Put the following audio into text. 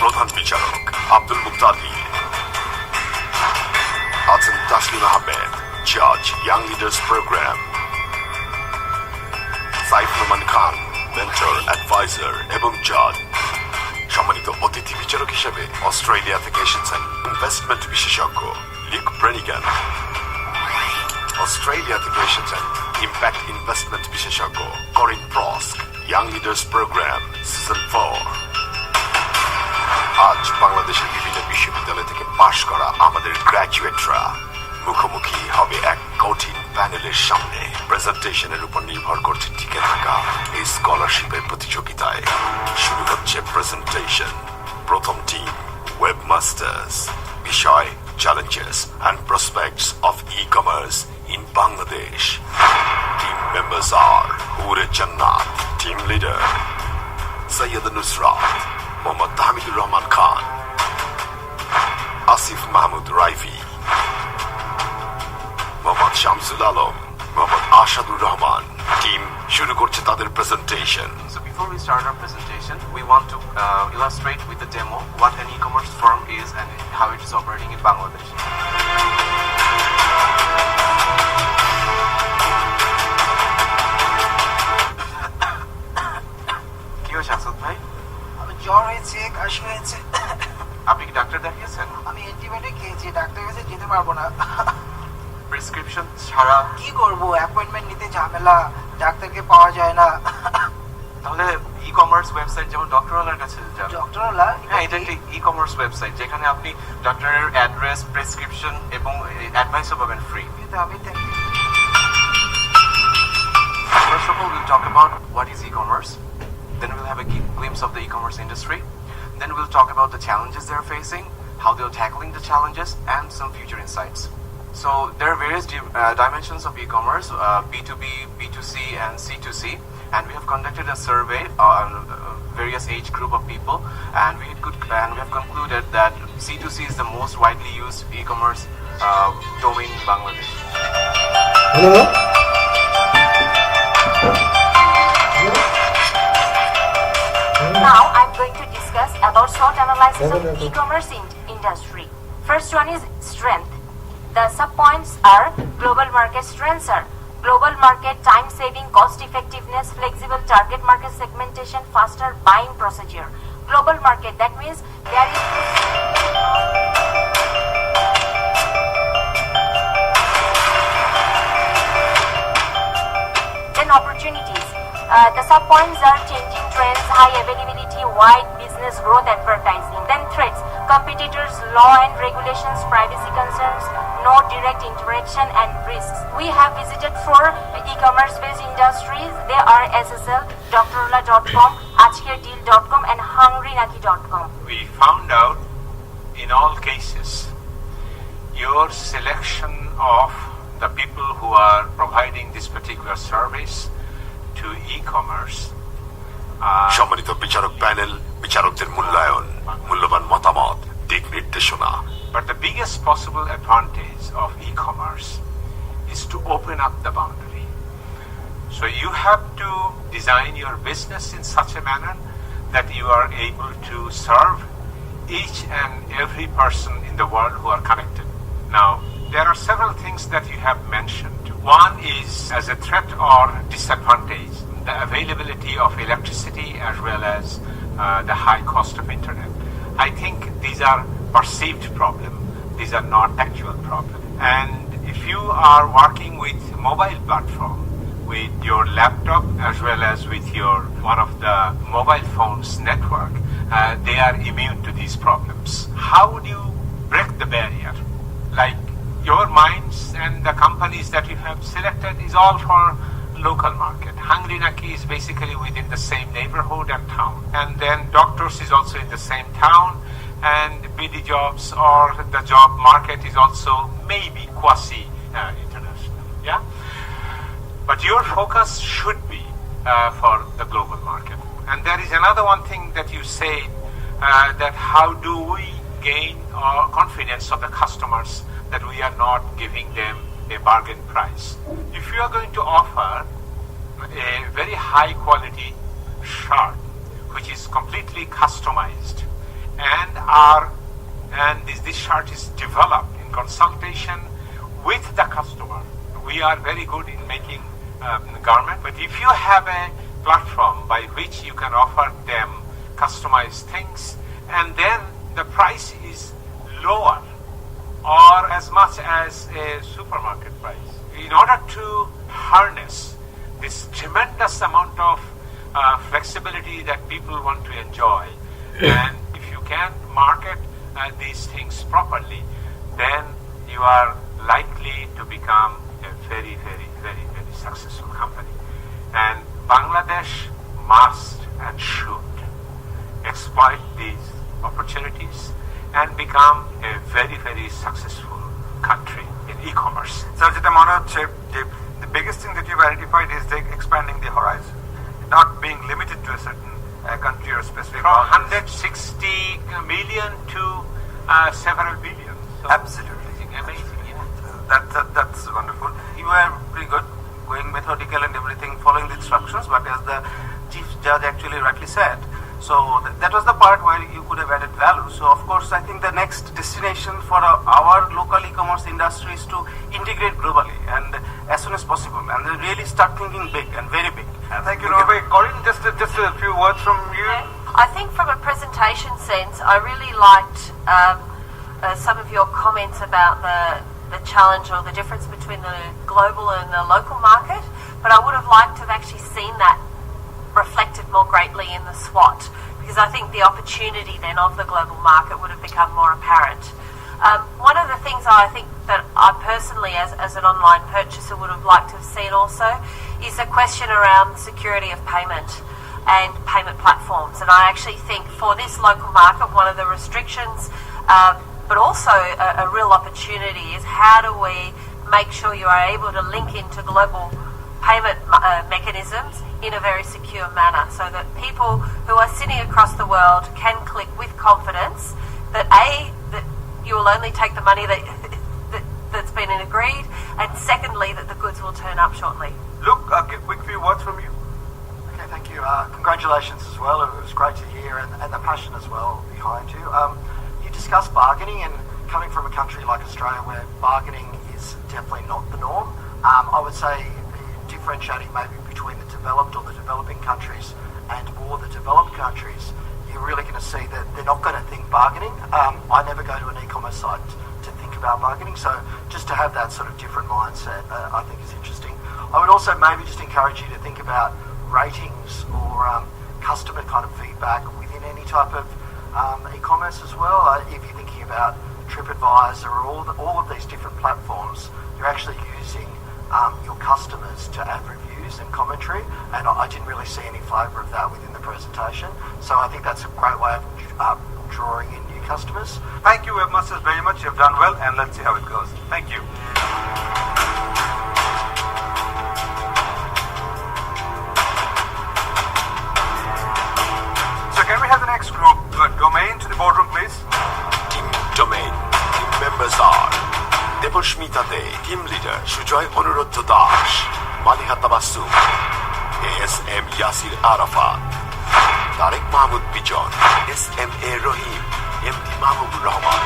প্রধান বিচারক আব্দুল মুক্তাদি, আছেন তাসলিম আহমেদ, জাজ young leaders programme, Saifur Rahman Khan, mentor, adviser এবং জাজ। সম্মানিত অতিথি বিচারক হিসেবে অস্ট্রেলিয়া থেকে এসেছেন ইনভেস্টমেন্ট বিশেষজ্ঞ লিক ব্রেনিগান। অস্ট্রেলিয়া থেকে এসেছেন ইম্প্যাক্ট ইনভেস্টমেন্ট বিশেষজ্ঞ করিন প্রস্ক, ইয়াং লিডার্স প্রোগ্রাম সিজন 4। আজ বাংলাদেশের বিভিন্ন বিশ্ববিদ্যালয় থেকে পাশ করা আমাদের গ্র্যাজুয়েটরা মুখোমুখি হবে এক কঠিন প্যানেলের সামনে। প্রেজেন্টেশনের উপর নির্ভর করছে টিকে থাকা এই স্কলারশিপের প্রতিযোগিতায়। শুরু হচ্ছে প্রেজেন্টেশন। প্রথম টিম ওয়েবমাস্টার্স। বিষয় challenges and prospects of e-commerce in Bangladesh. Team members are Hure Jannat, team leader Syed Nusrat, Mohammad Hamidur Rahman Khan, Asif Mahmud Raifi, Mohammad Shamsul Alam, Mohammad Ashadur Rahman. Team শুরু করছে তাদের presentation. So before we start our presentation, we want to illustrate with the demo what an e-commerce firm is and how it is operating in Bangladesh. কি হয়েছে আসাদ ভাই? জ্বর হয়েছে, কাশি হয়েছে। আপনি কি ডাক্তার দেখিয়েছেন? আমি অ্যান্টিবায়োটিক খেয়েছি, ডাক্তারের কাছে যেতে পারবো না। প্রেসক্রিপশন ছাড়া কি করবো, অ্যাপয়েন্টমেন্ট নিতে ঝামেলা, ডাক্তারকে পাওয়া যায় না। তাহলে ই-কমার্স ওয়েবসাইট যেমন ডক্টরওয়ালার কাছে যান। ডক্টরওয়ালা? হ্যাঁ, এটা একটি ই-কমার্স ওয়েবসাইট যেখানে আপনি ডক্টরের অ্যাড্রেস, প্রেসক্রিপশন এবং অ্যাডভাইসও পাবেন ফ্রি। কিন্তু আমি First of all, we'll talk about what is e-commerce. Then we'll have a glimpse of the e-commerce industry. Then we'll talk about the challenges they're facing, how they're tackling the challenges, and some future insights. So there are various dimensions of e-commerce, B2B, B2C, and C2C. And we have conducted a survey on various age group of people, and we have concluded that C2C is the most widely used e-commerce domain in Bangladesh. Hello? Now I'm going to discuss about SWOT analysis of e-commerce industry. First one is strength. The sub-points are global market strengths are global market, time saving, cost effectiveness, flexible target market segmentation, faster buying procedure. Global market, that means there is then opportunities. The sub-points are changing trends, high availability, wide business growth, advertising. Then threats, competitors, law and regulations, privacy concerns, no direct interaction, and risks. We have visited 4 e-commerce based industries. They are SSL, drla.com, ajkerdeal.com, and hungrynaki.com. We found out in all cases your selection of the people who are providing this particular service to e-commerce. সম্মানিত বিচারক panel, বিচারকদের মূল্যায়ন, মূল্যবান মতামত, দিক নির্দেশনা। But the biggest possible advantage of e-commerce is to open up the boundary. So you have to design your business in such a manner that you are able to serve each and every person in the world who are connected. Now, there are several things that you have mentioned. One is as a threat or disadvantage, the availability of electricity as well as the high cost of internet. I think these are perceived problems. These are not actual problems. And if you are working with mobile platform, with your laptop as well as with your one of the mobile phones network, they are immune to these problems. How would you break the barrier? Like your minds and the companies that you have selected is all for local market. Hungry Naki is basically within the same neighborhood and town. And then Doctors is also in the same town. And BD Jobs or the job market is also maybe quasi-international. Yeah? But your focus should be for the global market. And there is another one thing that you say, that how do we gain confidence of the customers that we are not giving them a bargain price. If you are going to offer a very high quality shirt which is completely customized and this shirt is developed in consultation with the customer. We are very good in making garment, but if you have a platform by which you can offer them customized things, and then the price is lower or as much as a supermarket price, in order to harness this tremendous amount of flexibility that people want to enjoy, and if you can market these things properly, then you are likely to become a very, very, very, very successful company. And Bangladesh must and should exploit these opportunities and become a very, very successful country in e-commerce. Sir, যেটা মনে হচ্ছে যে the biggest thing that you've identified is the expanding the horizon, not being limited to a certain country or specific. From markets. 160 million to several billion. So Absolutely. amazing. Yeah. That's wonderful. You were pretty good, going methodical and everything, following the instructions, but as the chief judge actually rightly said, so that was the part where you could have added value. So of course, I think the next destination for our local e-commerce industry is to integrate globally and as soon as possible, and then really start thinking big and very big. Thank you, Rohit. Corinne, just a few words from you. I think from a presentation sense, I really liked some of your comments about the challenge or the difference between the global and the local market, but I would have liked to have actually seen that reflected more greatly in the SWOT, because I think the opportunity then of the global market would have become more apparent. One of the things I think that I personally, as an online purchaser, would have liked to have seen also is a question around security of payment and payment platforms. And I actually think for this local market, one of the restrictions, but also a real opportunity, is how do we make sure you are able to link into global payment mechanisms in a very secure manner, so that people who are sitting across the world can click with confidence that that you will only take the money that's been agreed, and secondly, that the goods will turn up shortly. Luke, a quick few words from you. Okay, thank you. Congratulations as well. It was great to hear, and the passion as well behind you. You discussed bargaining, and coming from a country like Australia where bargaining is definitely not the norm, I would say differentiating maybe between the developed or the developing countries and more the developed countries, you're really going to see that they're not going to think bargaining. I never go to an e-commerce site to think about bargaining, so just to have that sort of different mindset I think is interesting. I would also maybe just encourage you to think about ratings or customer kind of feedback within any type of e-commerce as well. If you're thinking about TripAdvisor or all of these different platforms, you're actually using your customers to add reviews and commentary, and I didn't really see any flavour of that within the presentation, so I think that's a great way of drawing in new customers. Thank you, Webmasters, very much. You've done well, and let's see how it goes. Thank you. So can we have the next group, Domain, to the boardroom, please? Team Domain. Team members are Deposhmita De, Team Leader Sujoy Onurodha Dash, Malihata Basum, ASM Yasir Arafat, Tarek Mahmoud Bijon, SMA Rohim, MD Mahmoud Rahman.